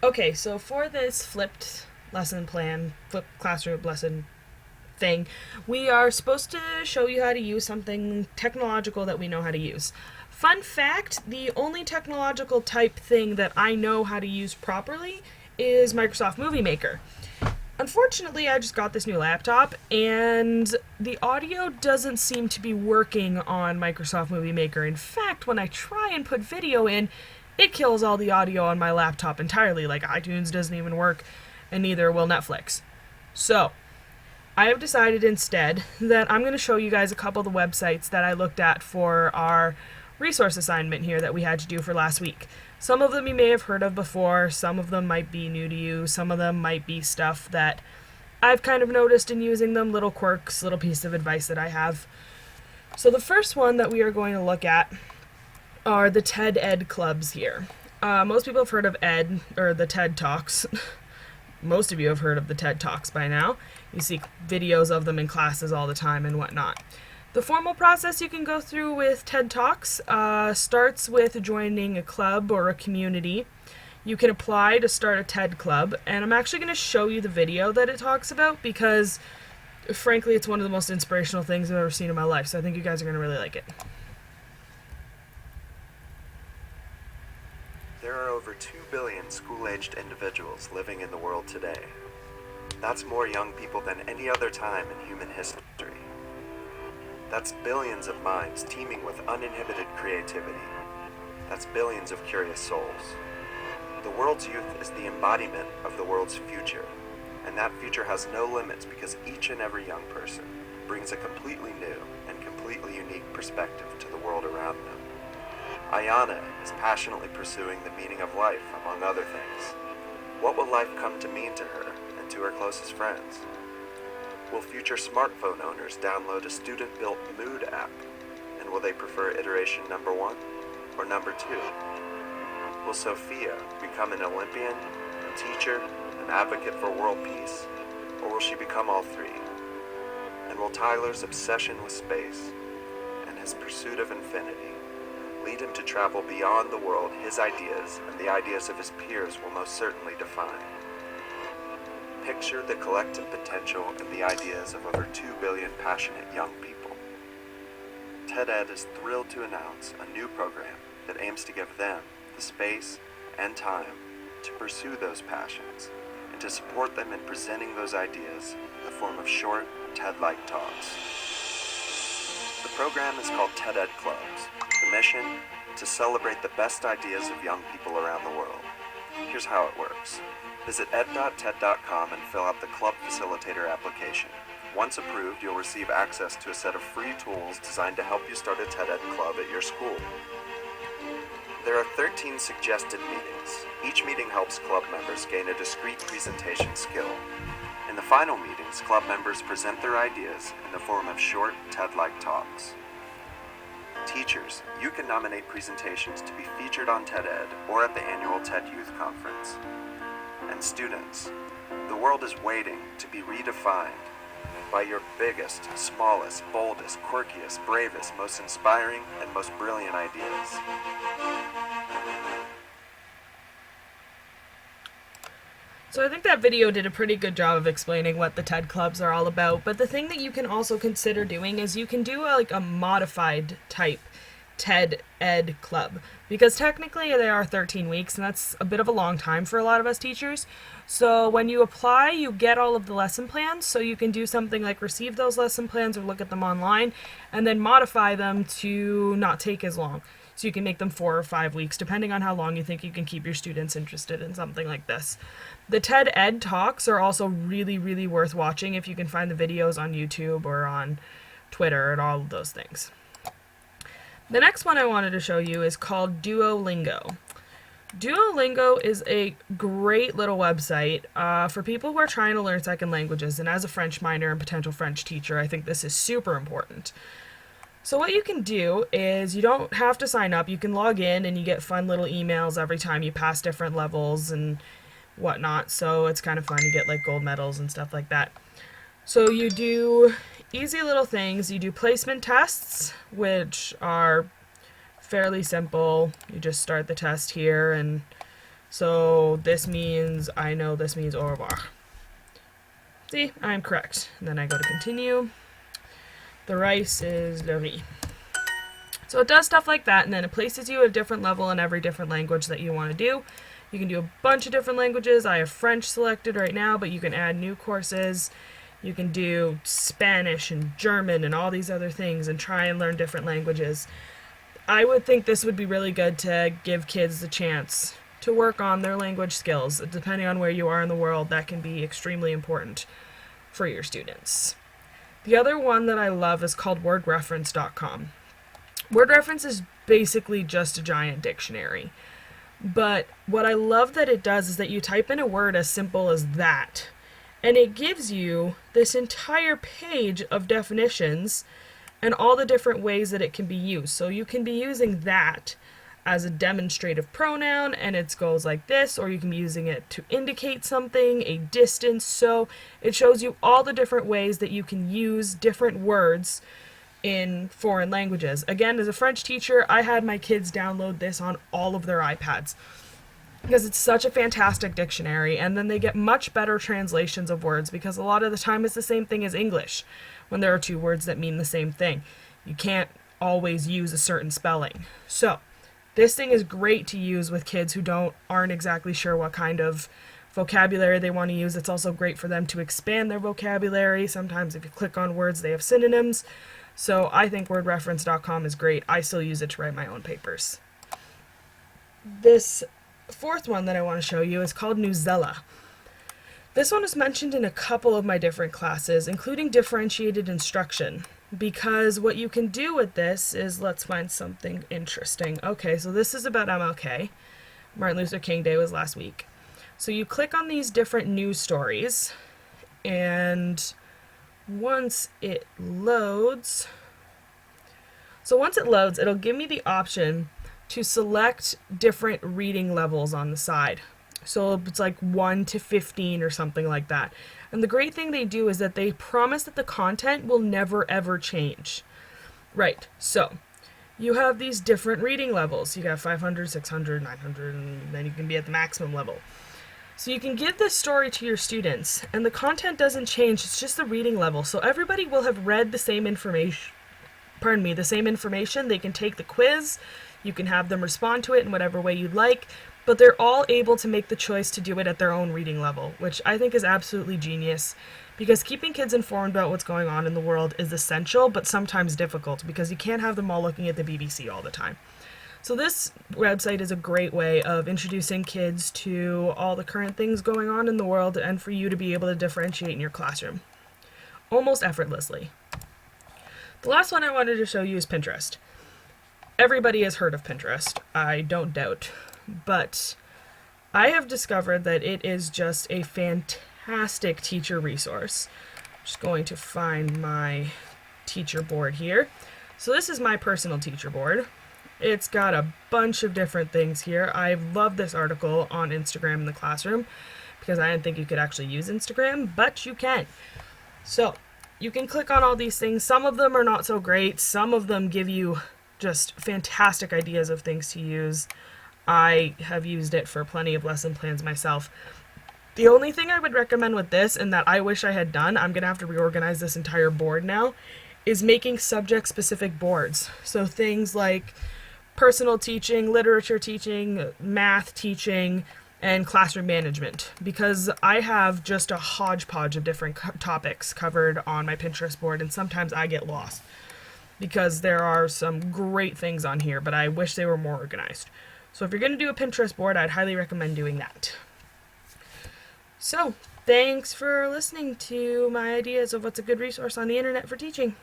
Okay, so for this flipped lesson plan, flipped classroom lesson thing, we are supposed to show you how to use something technological that we know how to use. Fun fact, the only technological type thing that I know how to use properly is Microsoft Movie Maker. Unfortunately, I just got this new laptop, and the audio doesn't seem to be working on Microsoft Movie Maker. In fact, when I try and put video in, it kills all the audio on my laptop entirely. Like, iTunes doesn't even work, and neither will Netflix. So, I have decided instead that I'm going to show you guys a couple of the websites that I looked at for our resource assignment here that we had to do for last week. Some of them you may have heard of before, some of them might be new to you, some of them might be stuff that I've kind of noticed in using them, little quirks, little piece of advice that I have. So the first one that we are going to look at are the TED Ed clubs here. Most people have heard of ED, or the TED Talks. Most of you have heard of the TED Talks by now. You see videos of them in classes all the time and whatnot. The formal process you can go through with TED Talks starts with joining a club or a community. You can apply to start a TED club, and I'm actually going to show you the video that it talks about because, frankly, it's one of the most inspirational things I've ever seen in my life, so I think you guys are going to really like it. There are over 2 billion school-aged individuals living in the world today. That's more young people than any other time in human history. That's billions of minds teeming with uninhibited creativity. That's billions of curious souls. The world's youth is the embodiment of the world's future, and that future has no limits because each and every young person brings a completely new and completely unique perspective to the world around them. Ayana is passionately pursuing the meaning of life, among other things. What will life come to mean to her and to her closest friends? Will future smartphone owners download a student-built mood app? And will they prefer iteration number 1 or number 2? Will Sophia become an Olympian, a teacher, an advocate for world peace? Or will she become all three? And will Tyler's obsession with space and his pursuit of infinity lead him to travel beyond the world his ideas and the ideas of his peers will most certainly define? Picture the collective potential and the ideas of over 2 billion passionate young people. TED Ed is thrilled to announce a new program that aims to give them the space and time to pursue those passions and to support them in presenting those ideas in the form of short, TED-like talks. The program is called TED Ed Clubs. The mission, to celebrate the best ideas of young people around the world. Here's how it works. Visit ed.ted.com and fill out the Club Facilitator application. Once approved, you'll receive access to a set of free tools designed to help you start a TED Ed club at your school. There are 13 suggested meetings. Each meeting helps club members gain a discrete presentation skill. In the final meetings, club members present their ideas in the form of short, TED-like talks. Teachers, you can nominate presentations to be featured on TED Ed or at the annual TED Youth Conference. And students, the world is waiting to be redefined by your biggest, smallest, boldest, quirkiest, bravest, most inspiring, and most brilliant ideas. So I think that video did a pretty good job of explaining what the TED Clubs are all about, but the thing that you can also consider doing is you can do a modified type TED Ed club, because technically they are 13 weeks, and that's a bit of a long time for a lot of us teachers. So when you apply, you get all of the lesson plans, so you can do something like receive those lesson plans or look at them online, and then modify them to not take as long. So you can make them 4 or 5 weeks, depending on how long you think you can keep your students interested in something like this. The TED Ed Talks are also really, really worth watching if you can find the videos on YouTube or on Twitter and all of those things. The next one I wanted to show you is called Duolingo. Duolingo is a great little website for people who are trying to learn second languages, and as a French minor and potential French teacher, I think this is super important. So what you can do is you don't have to sign up. You can log in and you get fun little emails every time you pass different levels and whatnot, so it's kind of fun. You get like gold medals and stuff like that. So you do easy little things. You do placement tests, which are fairly simple. You just start the test here and So this means, I know this means au revoir. See, I'm correct. And then I go to continue. The rice is le riz. So it does stuff like that, and then it places you at a different level in every different language that you want to do. You can do a bunch of different languages. I have French selected right now, but you can add new courses. You can do Spanish and German and all these other things and try and learn different languages. I would think this would be really good to give kids the chance to work on their language skills. Depending on where you are in the world, that can be extremely important for your students. The other one that I love is called wordreference.com. Word reference is basically just a giant dictionary. But what I love that it does is that you type in a word as simple as that, and it gives you this entire page of definitions and all the different ways that it can be used. So you can be using that as a demonstrative pronoun, and it goes like this, or you can be using it to indicate something, a distance. So it shows you all the different ways that you can use different words in foreign languages. Again, as a French teacher, I had my kids download this on all of their iPads because it's such a fantastic dictionary, and then they get much better translations of words because a lot of the time it's the same thing as English when there are two words that mean the same thing. You can't always use a certain spelling. So this thing is great to use with kids who aren't exactly sure what kind of vocabulary they want to use. It's also great for them to expand their vocabulary. Sometimes if you click on words, they have synonyms. So I think wordreference.com is great. I still use it to write my own papers. This fourth one that I want to show you is called Newsella. This one is mentioned in a couple of my different classes, including differentiated instruction, because what you can do with this is, let's find something interesting. Okay, so this is about MLK. Martin Luther King Day was last week. So you click on these different news stories, and once it loads, it'll give me the option to select different reading levels on the side. So it's like 1 to 15 or something like that. And the great thing they do is that they promise that the content will never ever change. Right, so you have these different reading levels. You got 500, 600, 900, and then you can be at the maximum level. So you can give this story to your students, and the content doesn't change, it's just the reading level. So everybody will have read the same information. They can take the quiz, you can have them respond to it in whatever way you'd like, but they're all able to make the choice to do it at their own reading level, which I think is absolutely genius, because keeping kids informed about what's going on in the world is essential, but sometimes difficult, because you can't have them all looking at the BBC all the time. So this website is a great way of introducing kids to all the current things going on in the world and for you to be able to differentiate in your classroom almost effortlessly. The last one I wanted to show you is Pinterest. Everybody has heard of Pinterest, I don't doubt, but I have discovered that it is just a fantastic teacher resource. I'm just going to find my teacher board here. So this is my personal teacher board. It's got a bunch of different things here. I love this article on Instagram in the classroom because I didn't think you could actually use Instagram, but you can. So you can click on all these things. Some of them are not so great. Some of them give you just fantastic ideas of things to use. I have used it for plenty of lesson plans myself. The only thing I would recommend with this, and that I wish I had done, I'm going to have to reorganize this entire board now, is making subject-specific boards. So things like personal teaching, literature teaching, math teaching, and classroom management, because I have just a hodgepodge of different topics covered on my Pinterest board, and sometimes I get lost because there are some great things on here, but I wish they were more organized. So if you're going to do a Pinterest board, I'd highly recommend doing that. So, thanks for listening to my ideas of what's a good resource on the internet for teaching.